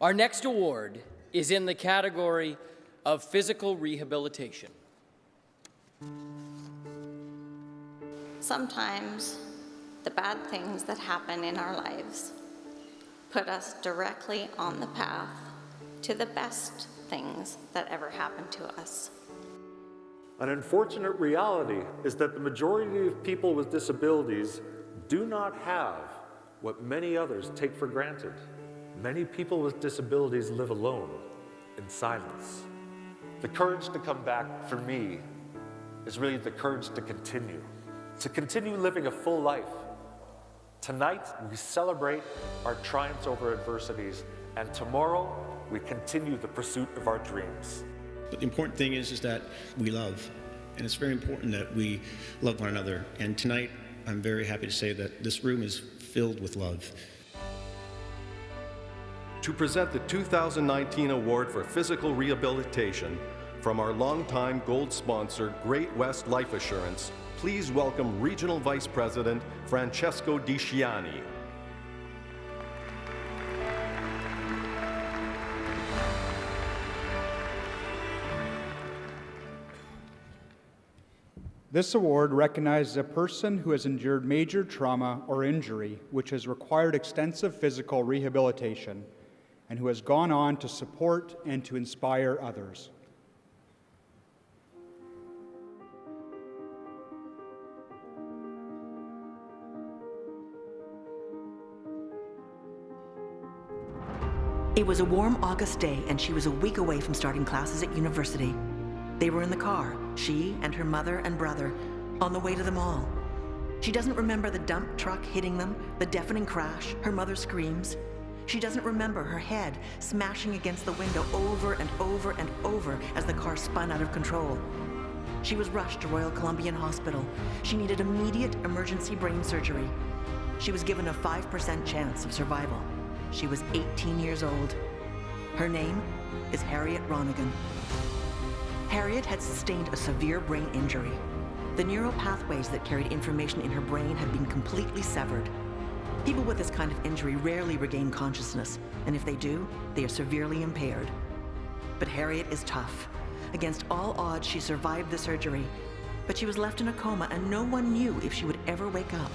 Our next award is in the category of physical rehabilitation. Sometimes the bad things that happen in our lives put us directly on the path to the best things that ever happened to us. An unfortunate reality is that the majority of people with disabilities do not have what many others take for granted. Many people with disabilities live alone, in silence. The courage to come back, for me, is really the courage to continue living a full life. Tonight, we celebrate our triumphs over adversities, and tomorrow, we continue the pursuit of our dreams. But the important thing is that we love, and it's very important that we love one another. And tonight, I'm very happy to say that this room is filled with love. To present the 2019 Award for Physical Rehabilitation from our longtime gold sponsor, Great West Life Assurance, please welcome Regional Vice President Francesco Di Ciani. This award recognizes a person who has endured major trauma or injury which has required extensive physical rehabilitation and who has gone on to support and to inspire others. It was a warm August day, and she was a week away from starting classes at university. They were in the car, she and her mother and brother, on the way to the mall. She doesn't remember the dump truck hitting them, the deafening crash, her mother's screams. She doesn't remember her head smashing against the window over and over and over as the car spun out of control. She was rushed to Royal Columbian Hospital. She needed immediate emergency brain surgery. She was given a 5% chance of survival. She was 18 years old. Her name is Harriet Ronaghan. Harriet had sustained a severe brain injury. The neural pathways that carried information in her brain had been completely severed. People with this kind of injury rarely regain consciousness, and if they do, they are severely impaired. But Harriet is tough. Against all odds, she survived the surgery, but she was left in a coma and no one knew if she would ever wake up.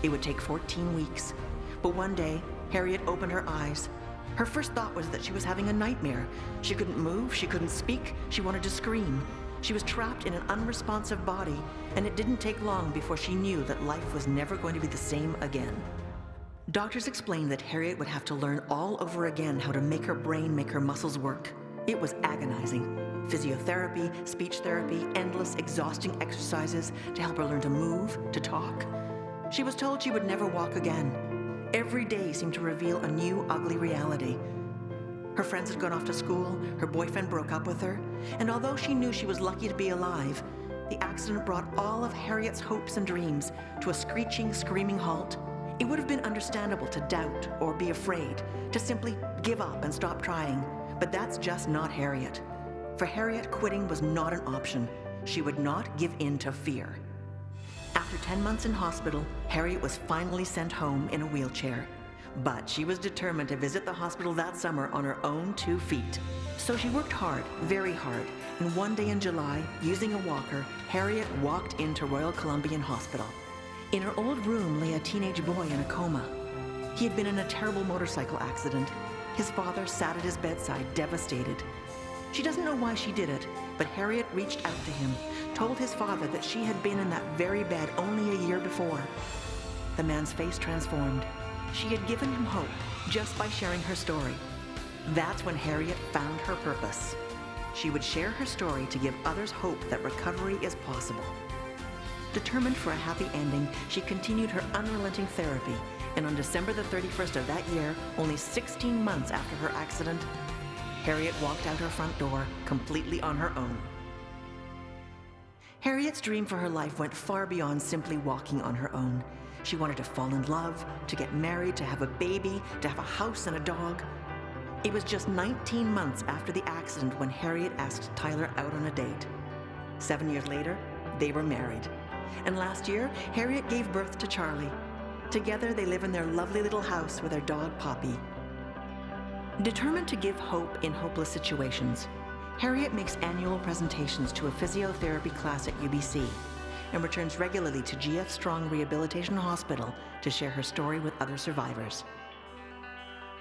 It would take 14 weeks, but one day, Harriet opened her eyes. Her first thought was that she was having a nightmare. She couldn't move, she couldn't speak, she wanted to scream. She was trapped in an unresponsive body, and it didn't take long before she knew that life was never going to be the same again. Doctors explained that Harriet would have to learn all over again how to make her brain make her muscles work. It was agonizing. Physiotherapy, speech therapy, endless, exhausting exercises to help her learn to move, to talk. She was told she would never walk again. Every day seemed to reveal a new, ugly reality. Her friends had gone off to school, her boyfriend broke up with her, and although she knew she was lucky to be alive, the accident brought all of Harriet's hopes and dreams to a screeching, screaming halt. It would have been understandable to doubt or be afraid, to simply give up and stop trying, but that's just not Harriet. For Harriet, quitting was not an option. She would not give in to fear. After 10 months in hospital, Harriet was finally sent home in a wheelchair. But she was determined to visit the hospital that summer on her own 2 feet. So she worked hard, very hard, and one day in July, using a walker, Harriet walked into Royal Columbian Hospital. In her old room lay a teenage boy in a coma. He had been in a terrible motorcycle accident. His father sat at his bedside, devastated. She doesn't know why she did it, but Harriet reached out to him, told his father that she had been in that very bed only a year before. The man's face transformed. She had given him hope just by sharing her story. That's when Harriet found her purpose. She would share her story to give others hope that recovery is possible. Determined for a happy ending, she continued her unrelenting therapy, and on December the 31st of that year, only 16 months after her accident, Harriet walked out her front door completely on her own. Harriet's dream for her life went far beyond simply walking on her own. She wanted to fall in love, to get married, to have a baby, to have a house and a dog. It was just 19 months after the accident when Harriet asked Tyler out on a date. 7 years later, they were married. And last year, Harriet gave birth to Charlie. Together, they live in their lovely little house with their dog, Poppy. Determined to give hope in hopeless situations, Harriet makes annual presentations to a physiotherapy class at UBC and returns regularly to GF Strong Rehabilitation Hospital to share her story with other survivors.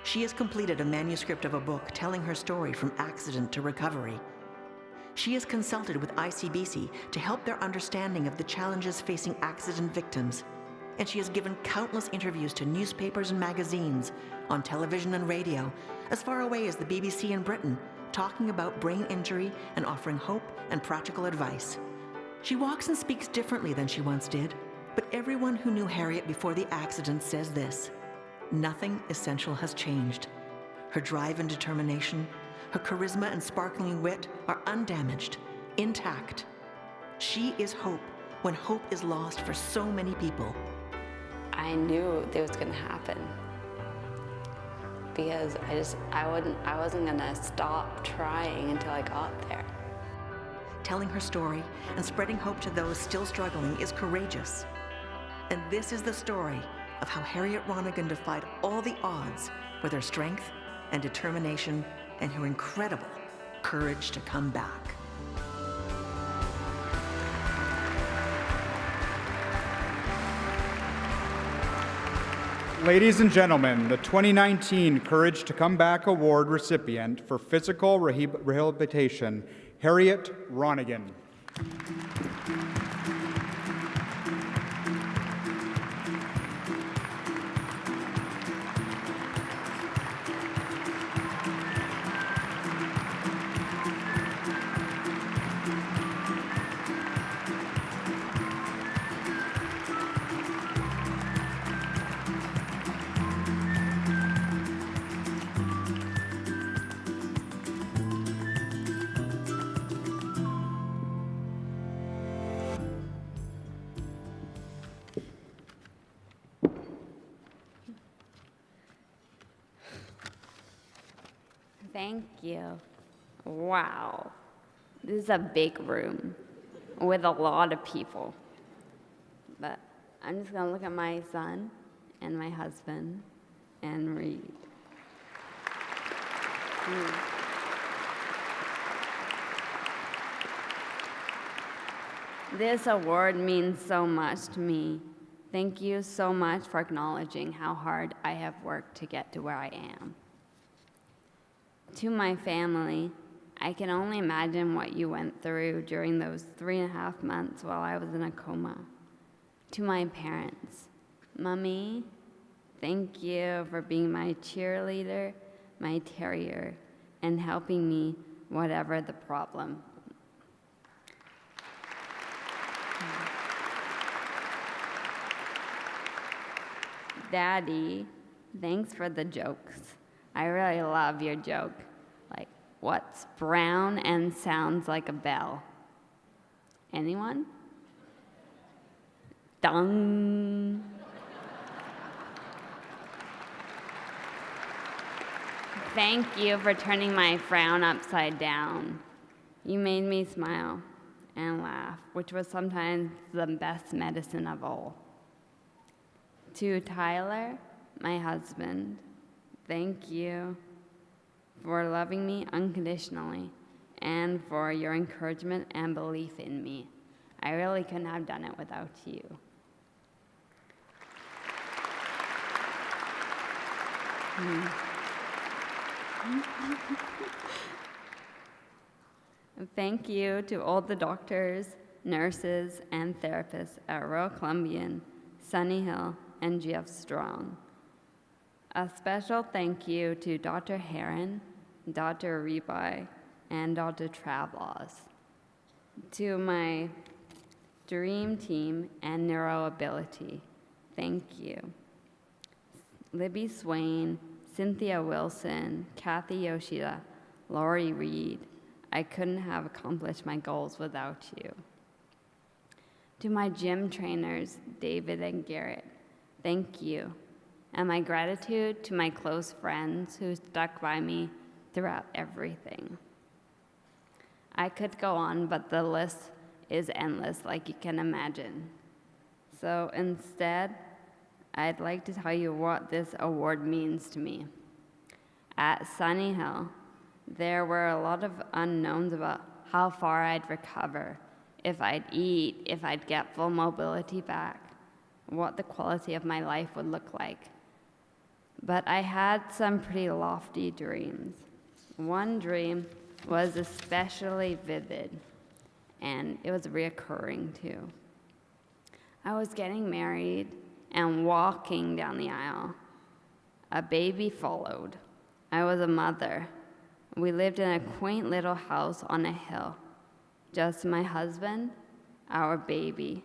She has completed a manuscript of a book telling her story from accident to recovery. She has consulted with ICBC to help their understanding of the challenges facing accident victims, and she has given countless interviews to newspapers and magazines, on television and radio, as far away as the BBC in Britain, talking about brain injury and offering hope and practical advice. She walks and speaks differently than she once did, but everyone who knew Harriet before the accident says this: nothing essential has changed. Her drive and determination, her charisma and sparkling wit are undamaged, intact. She is hope when hope is lost for so many people. I knew it was gonna happen because I wasn't gonna stop trying until I got there. Telling her story and spreading hope to those still struggling is courageous. And this is the story of how Harriet Ronaghan defied all the odds with her strength and determination and her incredible courage to come back. Ladies and gentlemen, the 2019 Courage to Come Back Award recipient for physical rehabilitation, Harriet Ronaghan. Thank you. Wow. This is a big room with a lot of people. But I'm just going to look at my son and my husband and read. This award means so much to me. Thank you so much for acknowledging how hard I have worked to get to where I am. To my family, I can only imagine what you went through during those 3.5 months while I was in a coma. To my parents, Mommy, thank you for being my cheerleader, my terrier, and helping me whatever the problem. Daddy, thanks for the jokes. I really love your joke. Like, what's brown and sounds like a bell? Anyone? Dung. Thank you for turning my frown upside down. You made me smile and laugh, which was sometimes the best medicine of all. To Tyler, my husband, thank you for loving me unconditionally and for your encouragement and belief in me. I really couldn't have done it without you. Thank you to all the doctors, nurses, and therapists at Royal Columbian, Sunny Hill, and GF Strong. A special thank you to Dr. Heron, Dr. Rebai, and Dr. Travlaws. To my dream team and neuroability, thank you. Libby Swain, Cynthia Wilson, Kathy Yoshida, Lori Reed, I couldn't have accomplished my goals without you. To my gym trainers, David and Garrett, thank you. And my gratitude to my close friends who stuck by me throughout everything. I could go on, but the list is endless, like you can imagine. So instead, I'd like to tell you what this award means to me. At Sunny Hill, there were a lot of unknowns about how far I'd recover, if I'd eat, if I'd get full mobility back, what the quality of my life would look like. But I had some pretty lofty dreams. One dream was especially vivid, and it was reoccurring too. I was getting married and walking down the aisle. A baby followed. I was a mother. We lived in a quaint little house on a hill. Just my husband, our baby,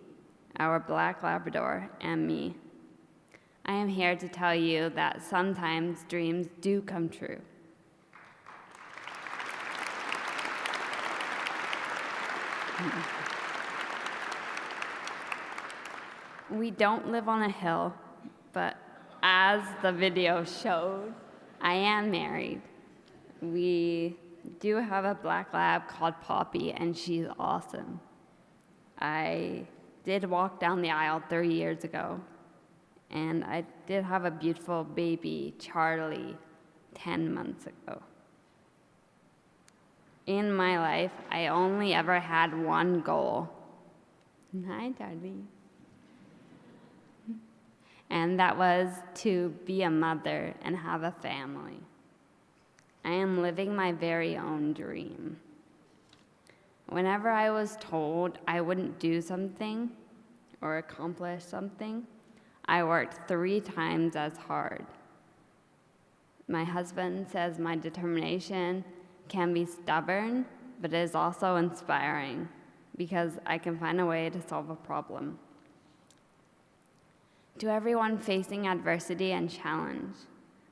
our black Labrador, and me. I am here to tell you that sometimes dreams do come true. We don't live on a hill, but as the video showed, I am married. We do have a black lab called Poppy, and she's awesome. I did walk down the aisle 3 years ago, and I did have a beautiful baby, Charlie, 10 months ago. In my life, I only ever had one goal. Hi, Charlie. And that was to be a mother and have a family. I am living my very own dream. Whenever I was told I wouldn't do something or accomplish something, I worked 3 times as hard. My husband says my determination can be stubborn, but it is also inspiring because I can find a way to solve a problem. To everyone facing adversity and challenge,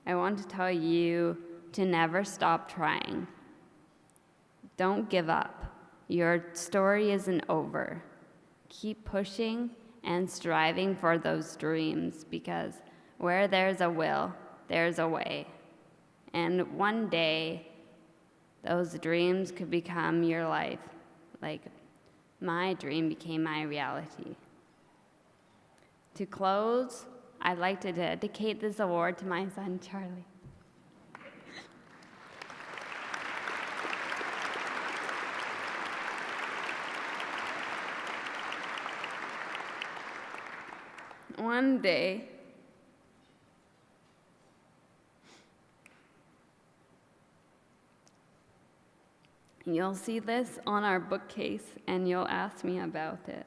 I want to tell you to never stop trying. Don't give up. Your story isn't over. Keep pushing and striving for those dreams because where there's a will, there's a way. And one day, those dreams could become your life, like my dream became my reality. To close, I'd like to dedicate this award to my son, Charlie. One day, you'll see this on our bookcase and you'll ask me about it.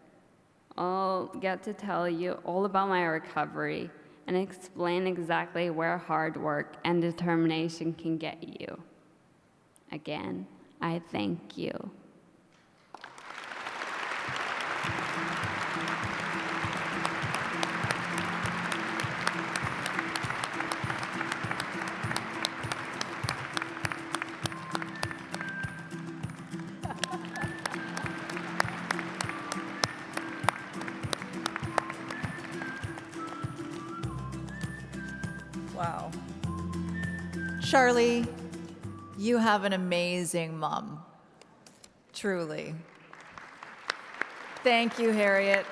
I'll get to tell you all about my recovery and explain exactly where hard work and determination can get you. Again, I thank you. Wow. Charlie, you have an amazing mom. Truly. Thank you, Harriet.